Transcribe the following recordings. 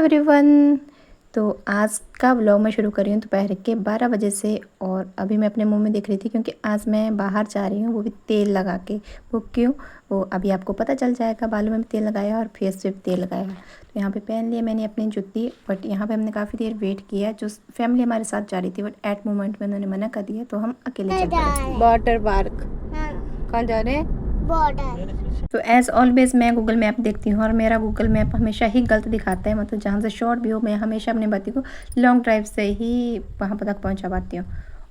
Everyone. तो आज का व्लॉग मैं शुरू कर रही हूँ दोपहर के 12 बजे से। और अभी मैं अपने मुंह में देख रही थी क्योंकि आज मैं बाहर जा रही हूँ, वो भी तेल लगा के। वो क्यों, वो अभी आपको पता चल जाएगा। बालों में भी तेल लगाया और फेस पे भी तेल लगाया। तो यहाँ पे पहन लिया मैंने अपनी जूती, बट यहाँ पे हमने काफ़ी देर वेट किया। जो फैमिली हमारे साथ जा रही थी, बट एट मोमेंट में उन्होंने मना कर दिया, तो हम अकेले चल पड़े। वाटर पार्क कहाँ जा रहे हैं? तो एज़ ऑलवेज मैं गूगल मैप देखती हूँ और मेरा गूगल मैप हमेशा ही गलत दिखाता है। मतलब जहाँ से शॉर्ट व्यू, मैं हमेशा अपने बच्चे को लॉन्ग ड्राइव से ही वहाँ तक पहुँचा पाती हूँ।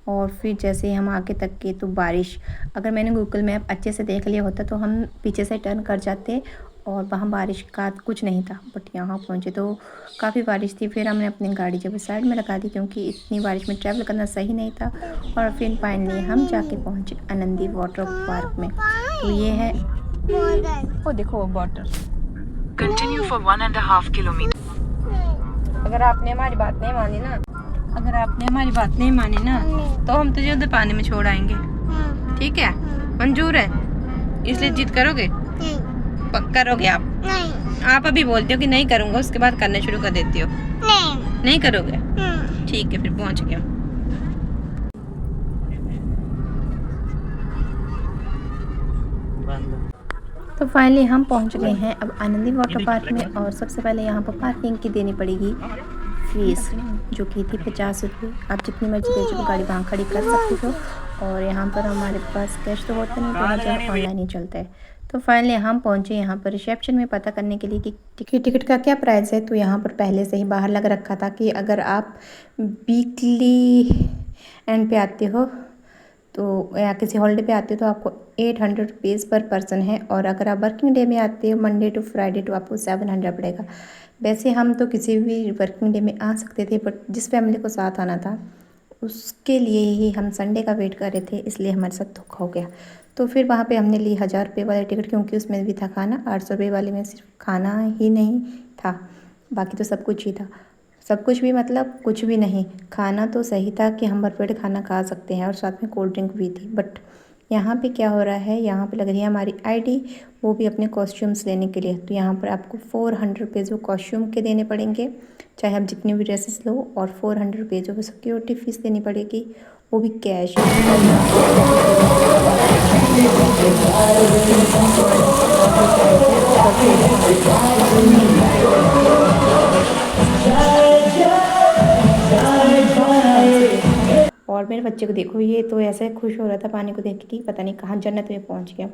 और फिर जैसे हम आगे तक के, तो बारिश, अगर मैंने गूगल मैप अच्छे से देख लिया होता तो हम पीछे से टर्न कर जाते और वहाँ बारिश का कुछ नहीं था। बट यहाँ पहुँचे तो काफ़ी बारिश थी। फिर हमने अपनी गाड़ी जब साइड में लगा दी क्योंकि इतनी बारिश में ट्रैवल करना सही नहीं था। और फिर फाइनली हम जाके पहुँचे आनंदी वाटर पार्क में। तो ये है, वो देखो वाटर। Continue for 1.5 kilometers. अगर आपने हमारी बात नहीं मानी ना, तो हम तुझे उधर पानी में छोड़ आएंगे। ठीक है, मंजूर है? इसलिए जिद करोगे? करोगे आप? नहीं। आप अभी बोलते हो कि नहीं करूँगा, उसके बाद करने शुरू कर देती हो। नहीं करोगे? ठीक है, फिर पहुँच गया। तो फाइनली हम पहुंच गए हैं अब आनंदी वाटर पार्क में। और सबसे पहले यहाँ पर पार्किंग की देनी पड़ेगी फीस, जो की थी 50 रुपये। आप जितनी मर्जी दे गाड़ी वहाँ खड़ी कर सकते हो। और यहाँ पर हमारे पास कैश तो होता नहीं, तो ऑनलाइन ही चलता है। तो फाइनली हम पहुँचे यहाँ पर रिसेप्शन में पता करने के लिए कि टिकट का क्या प्राइस है। तो यहाँ पर पहले से ही बाहर लग रखा था कि अगर आप वीकली एंड पे आते हो तो या किसी हॉलीडे पे आते हो तो आपको 800 रुपीज़ पर पर्सन है। और अगर आप वर्किंग डे में आते हो मंडे टू फ्राइडे, तो आपको 700 पड़ेगा। वैसे हम तो किसी भी वर्किंग डे में आ सकते थे, बट जिस फैमिली को साथ आना था उसके लिए ही हम संडे का वेट कर रहे थे, इसलिए हमारे साथ धोखा हो गया। तो फिर वहाँ पे हमने ली 1000 रुपये वाली टिकट, क्योंकि उसमें भी था खाना। 800 रुपये वाले में सिर्फ खाना ही नहीं था, बाकी तो सब कुछ ही था। सब कुछ भी मतलब कुछ भी नहीं। खाना तो सही था कि हम भरपेट खाना खा सकते हैं, और साथ में कोल्ड ड्रिंक भी थी। बट यहाँ पे क्या हो रहा है, यहाँ पे लग रही है हमारी आईडी, वो भी अपने कॉस्ट्यूम्स लेने के लिए। तो यहाँ पर आपको 400 रुपीज़ वो कॉस्ट्यूम के देने पड़ेंगे, चाहे आप जितनी भी ड्रेसेस लो। और 400 रुपीज़ वो सिक्योरिटी फ़ीस देनी पड़ेगी, वो भी कैश। और मेरे बच्चे को देखो, ये तो ऐसे खुश हो रहा था पानी को देख के कि पता नहीं कहाँ जन्नत में पहुँच गया।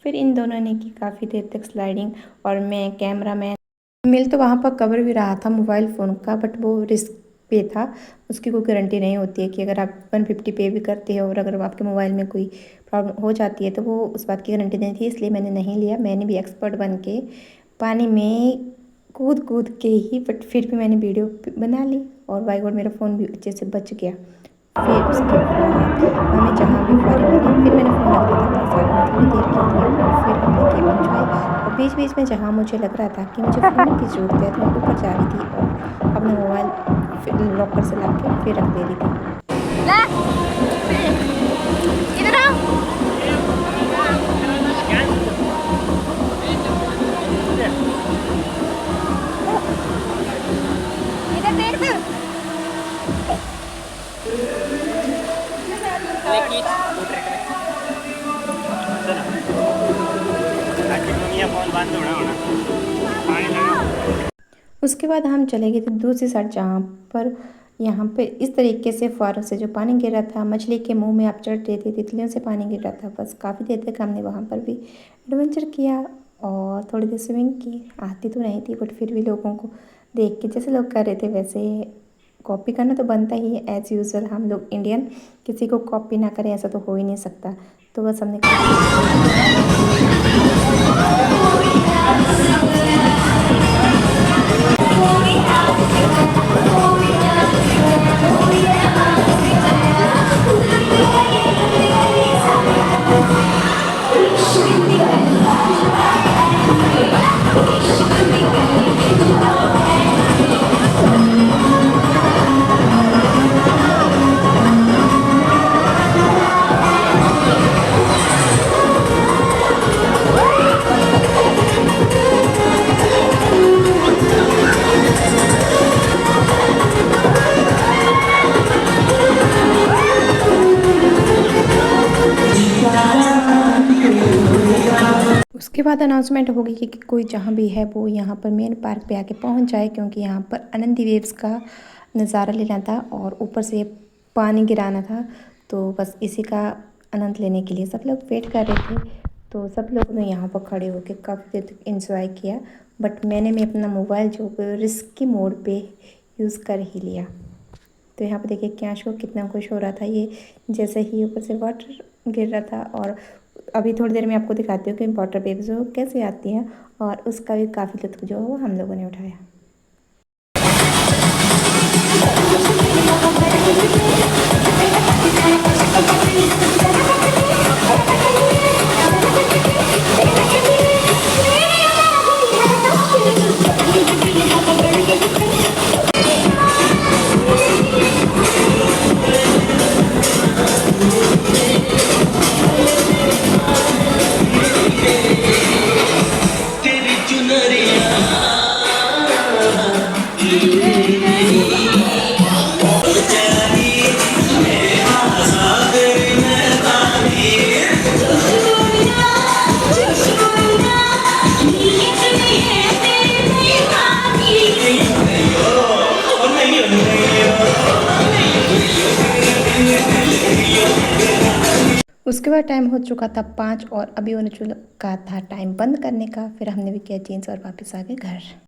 फिर इन दोनों ने की काफ़ी देर तक स्लाइडिंग, और मैं कैमरा मैन मिल तो वहाँ पर कवर भी रहा था मोबाइल फ़ोन का, बट वो रिस्क पे था। उसकी कोई गारंटी नहीं होती है कि अगर आप 150 पे भी करते हो और अगर आपके मोबाइल में कोई प्रॉब्लम हो जाती है तो वो उस बात की गारंटी नहीं थी, इसलिए मैंने नहीं लिया। मैंने भी एक्सपर्ट बन के पानी में कूद कूद के ही, बट फिर भी मैंने वीडियो बना ली। और बाय गॉड मेरा फ़ोन भी अच्छे से बच गया। फिर उसके बाद हमें जहाँ भी फारिग मिली, फिर मैंने फ़ोन रख दिया था अपने साथ में थोड़ी देर के लिए। और फिर हमने किया एंजॉय। और बीच बीच में जहाँ मुझे लग रहा था कि मुझे फ़ोन की ज़रूरत है, तो मैं ऊपर जा रही थी और अपना मोबाइल फिर लॉकर से ला के फिर रख दे रही थी। इधर आओ। उसके बाद हम चले गए थे दूसरी साइड, जहाँ पर यहाँ पे इस तरीके से फुहारों से जो पानी गिर रहा था, मछली के मुंह में आप चढ़ रहे थे, तितलियों से पानी गिर रहा था। बस काफ़ी देर तक हमने वहाँ पर भी एडवेंचर किया और थोड़ी देर स्विमिंग की। आती तो नहीं थी, बट फिर भी लोगों को देख के जैसे लोग कर रहे थे वैसे कॉपी करना तो बनता ही है। एज़ यूजुअल हम लोग इंडियन, किसी को कॉपी ना करें ऐसा तो हो ही नहीं सकता। तो बस हमने उसके बाद अनाउंसमेंट होगी कि कोई जहाँ भी है वो यहाँ पर मेन पार्क पे आके पहुँच जाए, क्योंकि यहाँ पर आनंदी वेव्स का नज़ारा लेना था और ऊपर से पानी गिराना था। तो बस इसी का आनंद लेने के लिए सब लोग वेट कर रहे थे। तो सब लोगों ने यहाँ पर खड़े होकर काफ़ी देर तक एंजॉय किया, बट मैंने भी अपना मोबाइल जो रिस्की मोड पे यूज़ कर ही लिया। तो यहाँ पर देखिए क्या शो कितना खुश हो रहा था ये, जैसे ही ऊपर से वाटर गिर रहा था। और अभी थोड़ी देर में आपको दिखाती हूँ कि वाटर वेव्स जो कैसे आती हैं, और उसका भी काफ़ी लुत्फ़ जो है वो हम लोगों ने उठाया। उसके बाद टाइम हो चुका था 5 और अभी होने चुका था टाइम बंद करने का। फिर हमने भी किया चेंज और वापस आ गए घर।